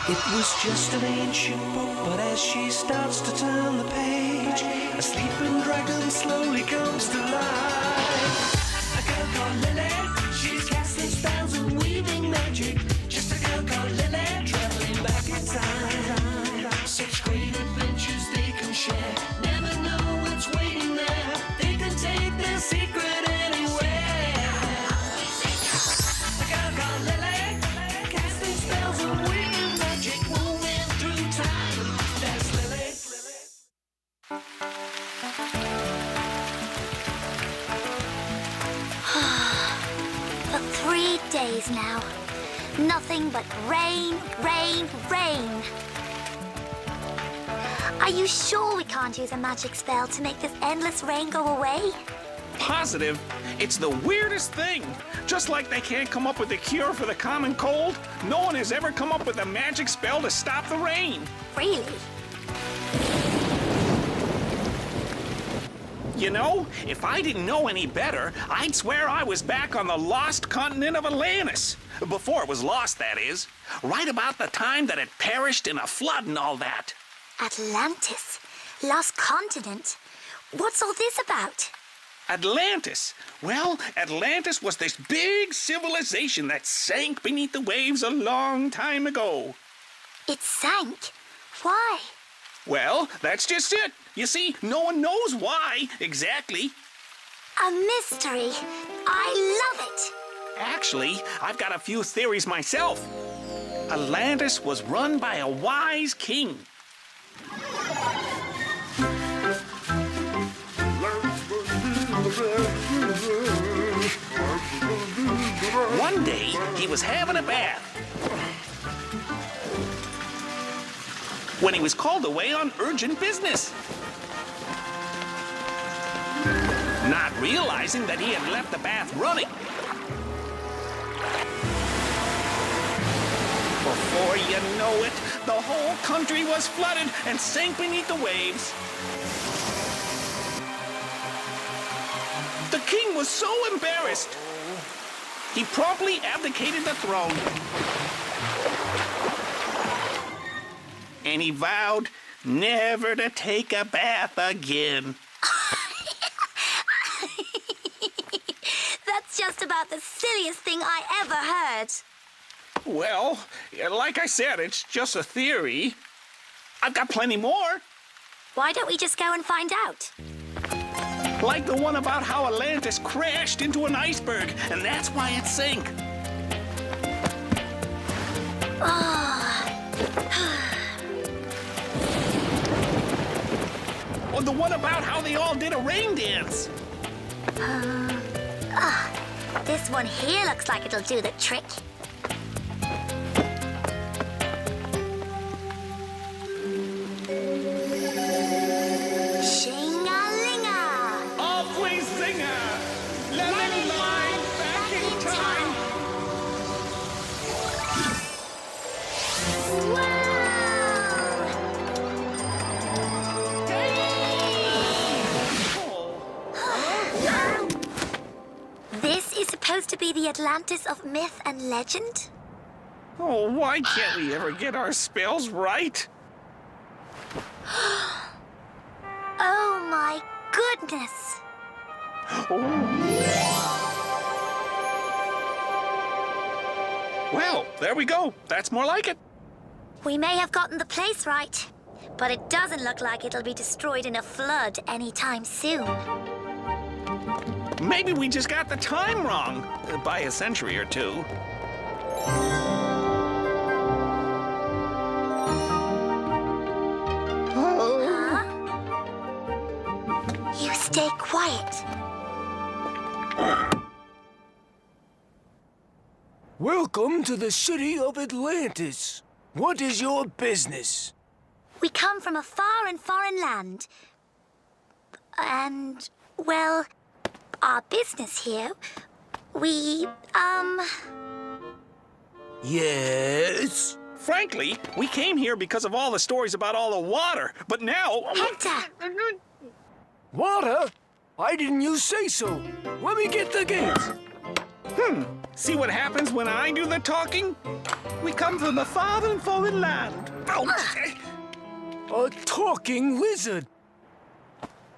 It was just an ancient book, but as she starts to turn the page, a sleeping dragon slowly comes to life. A girl called Lilly, she's casting spells and weaving magic. Just a girl called Lilly, traveling back in time. Such great adventures they can share. Never know what's waiting there. They can take their secret anywhere. A girl called Lilly, casting spells and weaving magic, moving through time. That's Lilly. For 3 days now. Nothing but rain, rain, rain. Are you sure we can't use a magic spell to make this endless rain go away? Positive. It's the weirdest thing. Just like they can't come up with a cure for the common cold, no one has ever come up with a magic spell to stop the rain. Really? You know, if I didn't know any better, I'd swear I was back on the lost continent of Atlantis. Before it was lost, that is. Right about the time that it perished in a flood and all that. Atlantis? Lost continent? What's all this about? Atlantis. Well, Atlantis was this big civilization that sank beneath the waves a long time ago. It sank? Why? Well, that's just it. You see, no one knows why exactly. A mystery. I love it. Actually, I've got a few theories myself. Atlantis was run by a wise king. One day, he was having a bath when he was called away on urgent business. Not realizing that he had left the bath running. Before you know it, the whole country was flooded and sank beneath the waves. The king was so embarrassed, he promptly abdicated the throne. And he vowed never to take a bath again. That's just about the silliest thing I ever heard. Well, like I said, it's just a theory. I've got plenty more. Why don't we just go and find out? Like the one about how Atlantis crashed into an iceberg, and that's why it sank. Or the one about how they all did a rain dance. This one here looks like it'll do the trick. Shing-a-linga! Off we singer! Lemon line back in time! This is supposed to be the Atlantis of myth and legend? Oh, why can't we ever get our spells right? Oh my goodness! Well, there we go. That's more like it. We may have gotten the place right, but it doesn't look like it'll be destroyed in a flood anytime soon. Maybe we just got the time wrong by a century or two. Huh? You stay quiet. Welcome to the city of Atlantis. What is your business? We come from a far and foreign land. And, well, our business here, we, Yes? Frankly, we came here because of all the stories about all the water, but now... Hector! Water? Why didn't you say so? Let me get the gates. See what happens when I do the talking? We come from a far and foreign land. A talking lizard.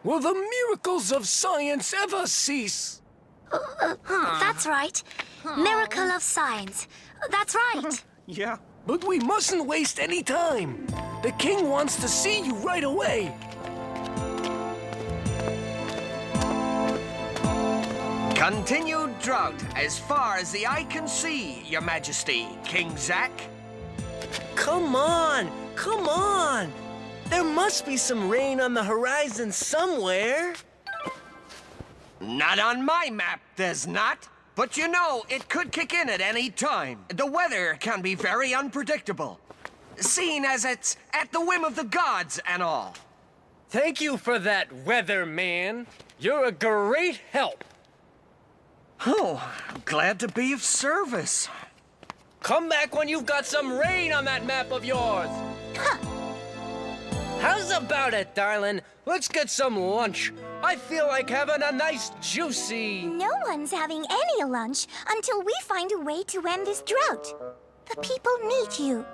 Will the miracles of science ever cease? That's right. Miracle of science. That's right. Yeah. But we mustn't waste any time. The king wants to see you right away. Continued drought as far as the eye can see, Your Majesty, King Zack. Come on! Come on! There must be some rain on the horizon somewhere. Not on my map, there's not. But you know, it could kick in at any time. The weather can be very unpredictable, seeing as it's at the whim of the gods and all. Thank you for that, weatherman. You're a great help. Oh, glad to be of service. Come back when you've got some rain on that map of yours. How's about it, darling? Let's get some lunch. I feel like having a nice juicy... No one's having any lunch until we find a way to end this drought. The people need you.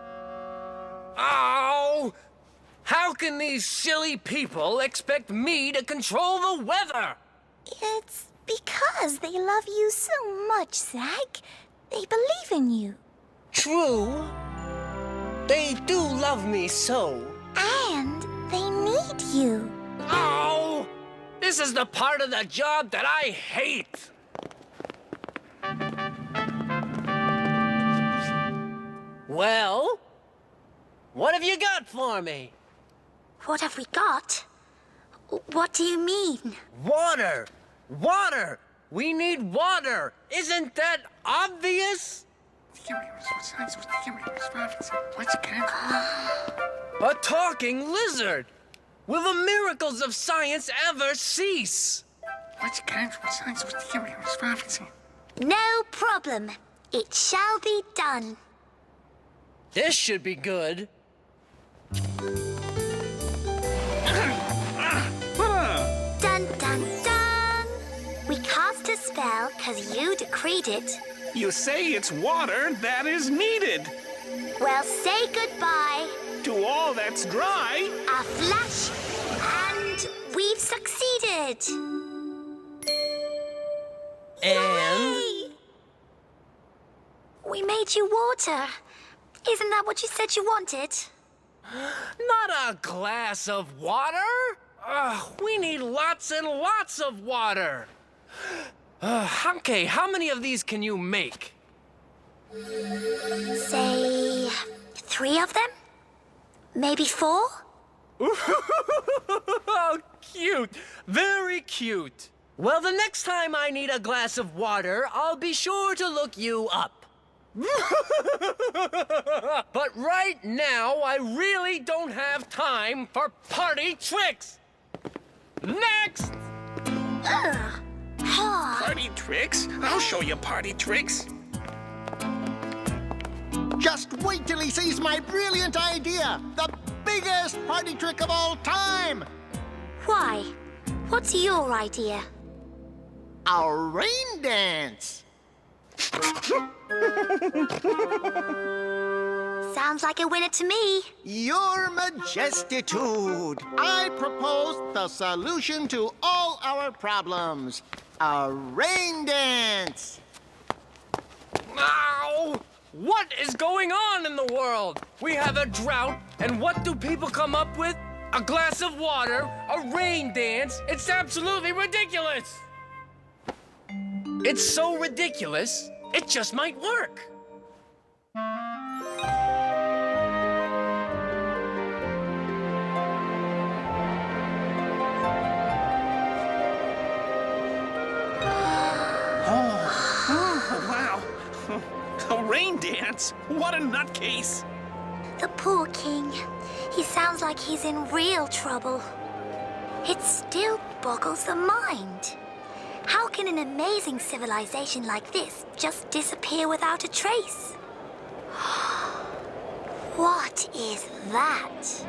Ow! How can these silly people expect me to control the weather? It's because they love you so much, Zack. They believe in you. True. They do love me so. And they need you. Ow! This is the part of the job that I hate. Well, what have you got for me? What have we got? What do you mean? Water! Water! We need water! Isn't that obvious? A talking lizard! Will the miracles of science ever cease? No problem. It shall be done. This should be good. Dun dun dun! We cast a spell because you decreed it. You say it's water that is needed. Well, say goodbye. To all that's dry. A flash, and we've succeeded. And Yay! We made you water. Isn't that what you said you wanted? not a glass of water. We need lots and lots of water. Okay, how many of these can you make? Say 3 of them? Maybe 4? Oh, cute. Very cute. Well, the next time I need a glass of water, I'll be sure to look you up. But right now, I really don't have time for party tricks. Next! Party tricks? I'll show you party tricks. Just wait till he sees my brilliant idea! The biggest party trick of all time! Why? What's your idea? Our rain dance! Sounds like a winner to me. Your Majestitude! I propose the solution to all our problems. A rain dance! Ow! What is going on in the world? We have a drought, and what do people come up with? A glass of water, a rain dance. It's absolutely ridiculous. It's so ridiculous, it just might work. Wow. A rain dance? What a nutcase. The poor king. He sounds like he's in real trouble. It still boggles the mind. How can an amazing civilization like this just disappear without a trace? What is that?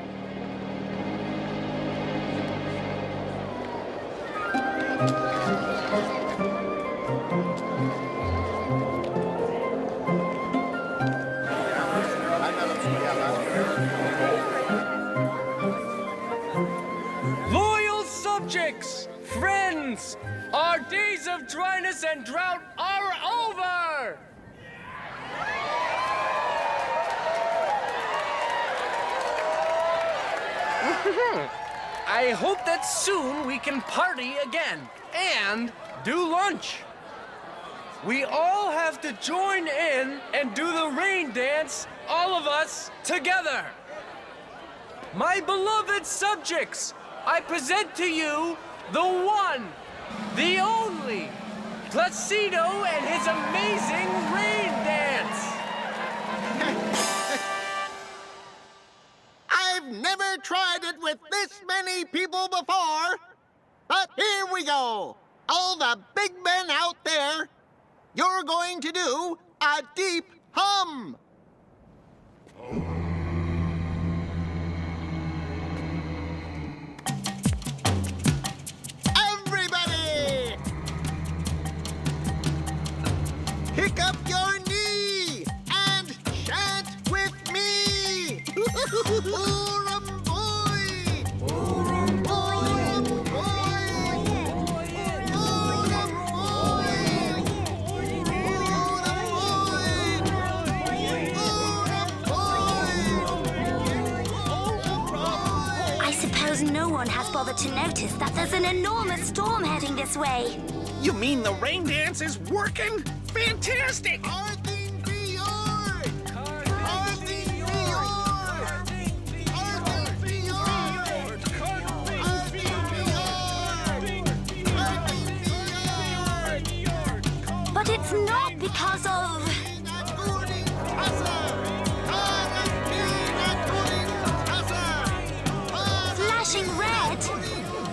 dance! Our days of dryness and drought are over! I hope that soon we can party again and do lunch. We all have to join in and do the rain dance, all of us together. My beloved subjects, I present to you the one, the only, Placido and his amazing rain dance. I've never tried it with this many people before, but here we go. All the big men out there, you're going to do a deep hum. Everybody! Pick up your knee and chant with me. Ooram boy! Ooram boy! Ooram boy! Ooram boy! I suppose no one has bothered to notice that there's an enormous storm heading this way. You mean the rain dance is working? Fantastic! Arthing Fjord! Arthing Fjord! Arthing Fjord! Arthing Fjord! But it's not because of... flashing red.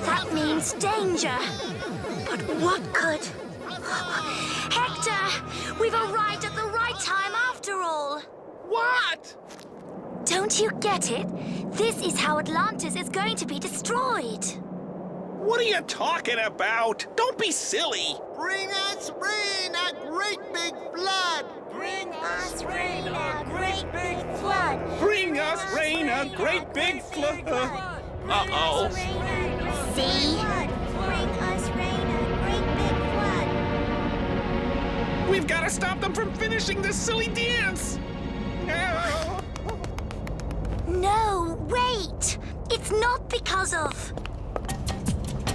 That means danger. But what could... Hector! We've arrived at the right time after all. What? Don't you get it? This is how Atlantis is going to be destroyed. What are you talking about? Don't be silly. Bring us rain, a great big flood! Bring us rain, a great big flood. Bring us rain, a great big flood. Uh-oh. See? Bring us rain, a great big flood. We've got to stop them from finishing this silly dance. No, wait! It's not because of...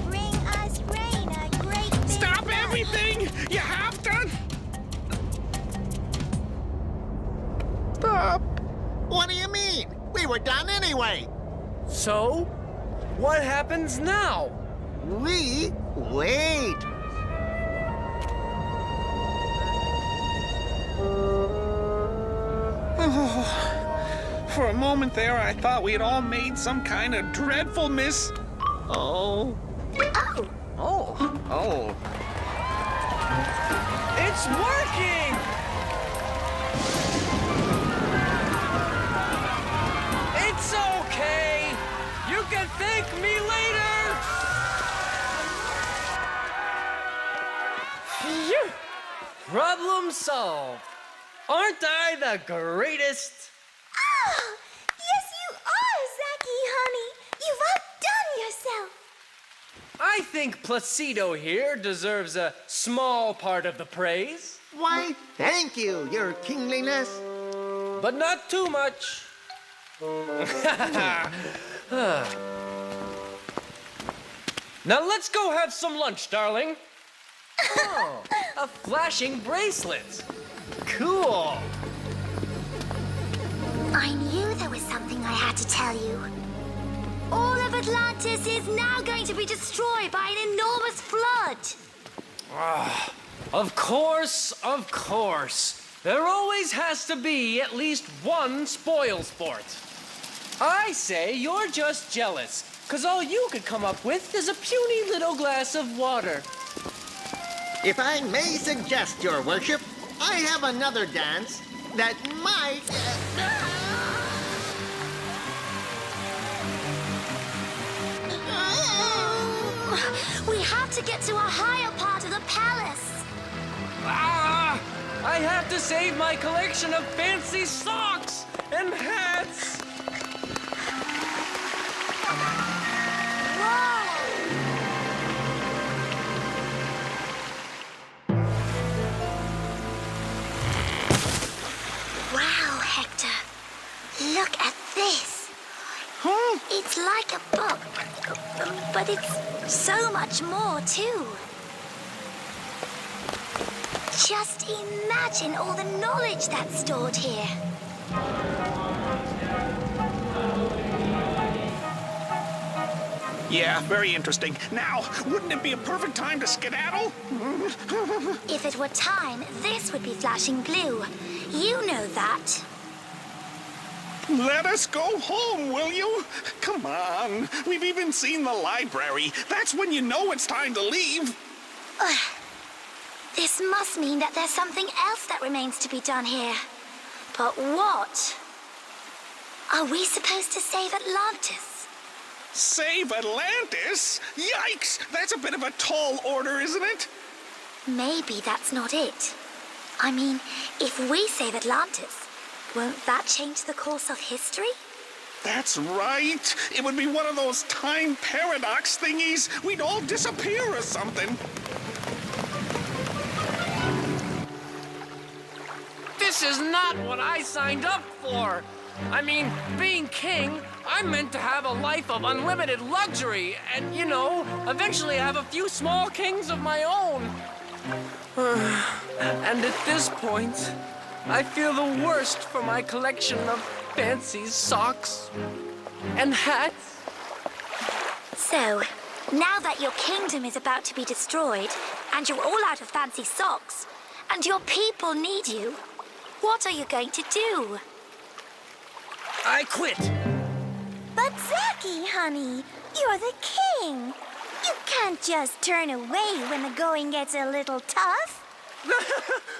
Bring us rain, a great big Stop flood. everything! You have to... Stop. What do you mean? We were done anyway. So, what happens now? We wait. For a moment there, I thought we had all made some kind of dreadful Oh. Oh. It's working! It's okay! You can thank me later! Phew! Problem solved. Aren't I the greatest? Oh, yes, you are, Zacky, honey. You've outdone yourself. I think Placido here deserves a small part of the praise, Why, thank you, your kingliness. but not too much. Now let's go have some lunch, darling. Oh, a flashing bracelet. Cool. I knew there was something I had to tell you. All of Atlantis is now going to be destroyed by an enormous flood. Of course. There always has to be at least one spoil sport. I say you're just jealous, because all you could come up with is a puny little glass of water. If I may suggest, your worship, I have another dance that might... We have to get to a higher part of the palace. I have to save my collection of fancy socks and hats. Look at this. It's like a book, but it's so much more, too. Just imagine all the knowledge that's stored here. Yeah, very interesting. Now, wouldn't it be a perfect time to skedaddle? If it were time, this would be flashing blue. You know that. Let us go home, will you? Come on. We've even seen the library. That's when you know it's time to leave. This must mean that there's something else that remains to be done here. But what? Are we supposed to save Atlantis? Save Atlantis? Yikes! That's a bit of a tall order, isn't it? Maybe that's not it. I mean, if we save Atlantis, won't that change the course of history? That's right. It would be one of those time paradox thingies. We'd all disappear or something. This is not what I signed up for. I mean, being king, I'm meant to have a life of unlimited luxury and, you know, eventually have a few small kings of my own. And at this point, I feel the worst for my collection of fancy socks and hats. So, now that your kingdom is about to be destroyed, and you're all out of fancy socks, and your people need you, what are you going to do? I quit. But Zacky, honey, you're the king. You can't just turn away when the going gets a little tough.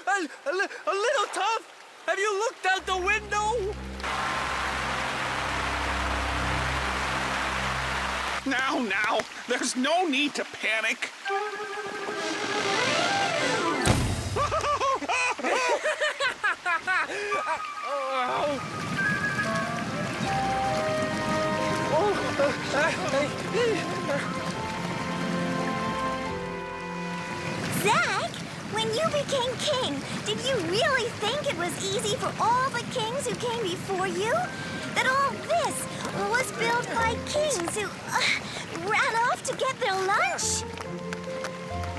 a little tough? Have you looked out the window? Now, there's no need to panic. Zack, when you became king, did you really think it was easy for all the kings who came before you? That all this was built by kings who ran off to get their lunch?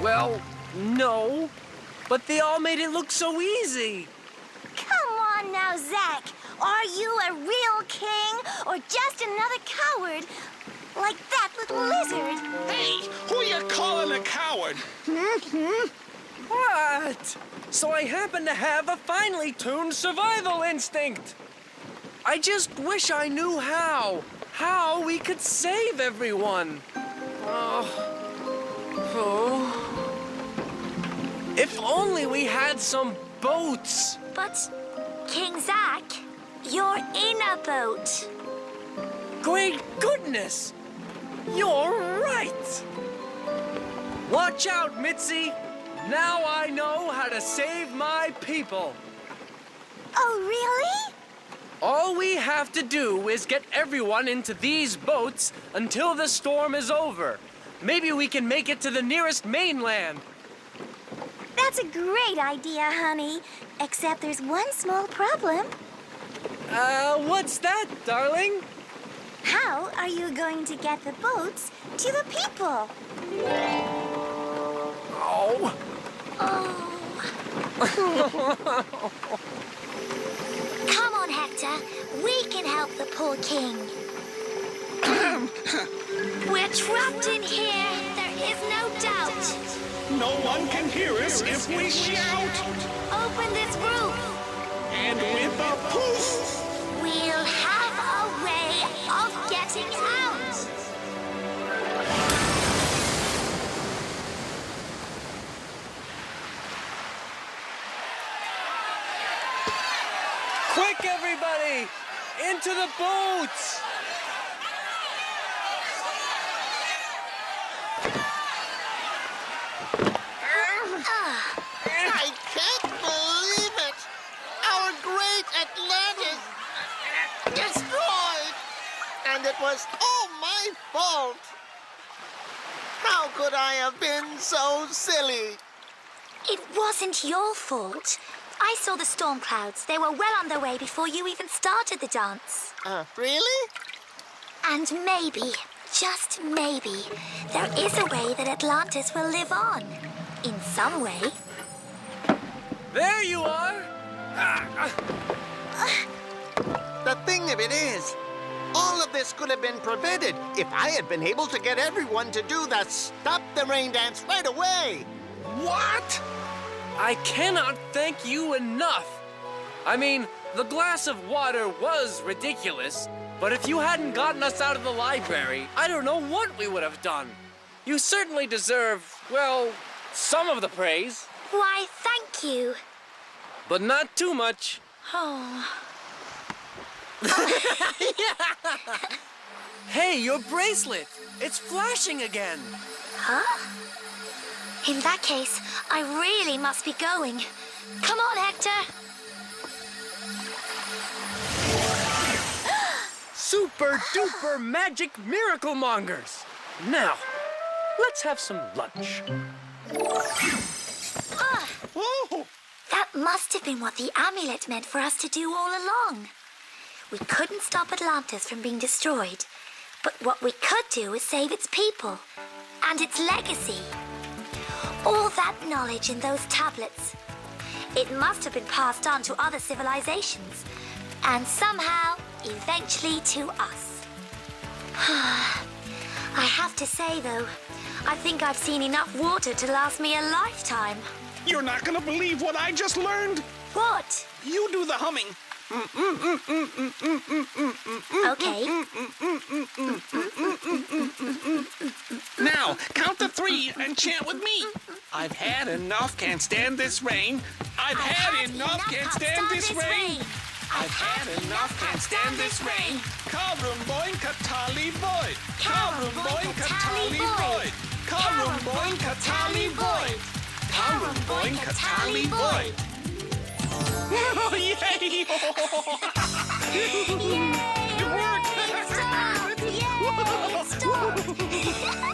Well, no. But they all made it look so easy. Come on now, Zack. Are you a real king or just another coward? Like that little lizard? Hey, who you calling a coward? What? So I happen to have a finely tuned survival instinct. I just wish I knew how we could save everyone. If only we had some boats. But, King Zack, you're in a boat. Great goodness! You're right! Watch out, Mitzi! Now I know how to save my people. Oh, really? All we have to do is get everyone into these boats until the storm is over. Maybe we can make it to the nearest mainland. That's a great idea, honey. Except there's one small problem. What's that, darling? How are you going to get the boats to the people? Oh. Come on, Hector. We can help the poor king. We're trapped in here. There is no doubt. No one can hear us if we shout. Open this roof. And with a poof, We'll have a way of getting out. Quick, everybody! Into the boats! I can't believe it! Our great Atlantis destroyed! And it was all my fault! How could I have been so silly? It wasn't your fault. I saw the storm clouds. They were well on their way before you even started the dance. Really? And maybe, just maybe, there is a way that Atlantis will live on. In some way. There you are! The thing of it is, all of this could have been prevented if I had been able to get everyone to do the Stop the Rain dance right away. What? I cannot thank you enough. I mean, the glass of water was ridiculous, but if you hadn't gotten us out of the library, I don't know what we would have done. You certainly deserve, well, some of the praise, Why, thank you. but not too much. Oh. Hey, your bracelet! It's flashing again. Huh? In that case, I really must be going. Come on, Hector. Super duper magic miracle mongers. Now, let's have some lunch. Oh, That must have been what the amulet meant for us to do all along. We couldn't stop Atlantis from being destroyed, but what we could do is save its people and its legacy. All that knowledge in those tablets. It must have been passed on to other civilizations, and somehow, eventually to us. I have to say, though, I think I've seen enough water to last me a lifetime. you're not gonna believe what I just learned. What? You do the humming. Okay. Now, count to 3 and chant with me. I've had enough, can't stand this rain. I've had enough, can't stand this rain. I've had enough, can't stand this rain. Karumboin katali boy. Karumboin katali boy. Karumboin katali boy. Karumboin katali boy. Oh, yay! Yay! It worked! It stopped! Yay! It stopped!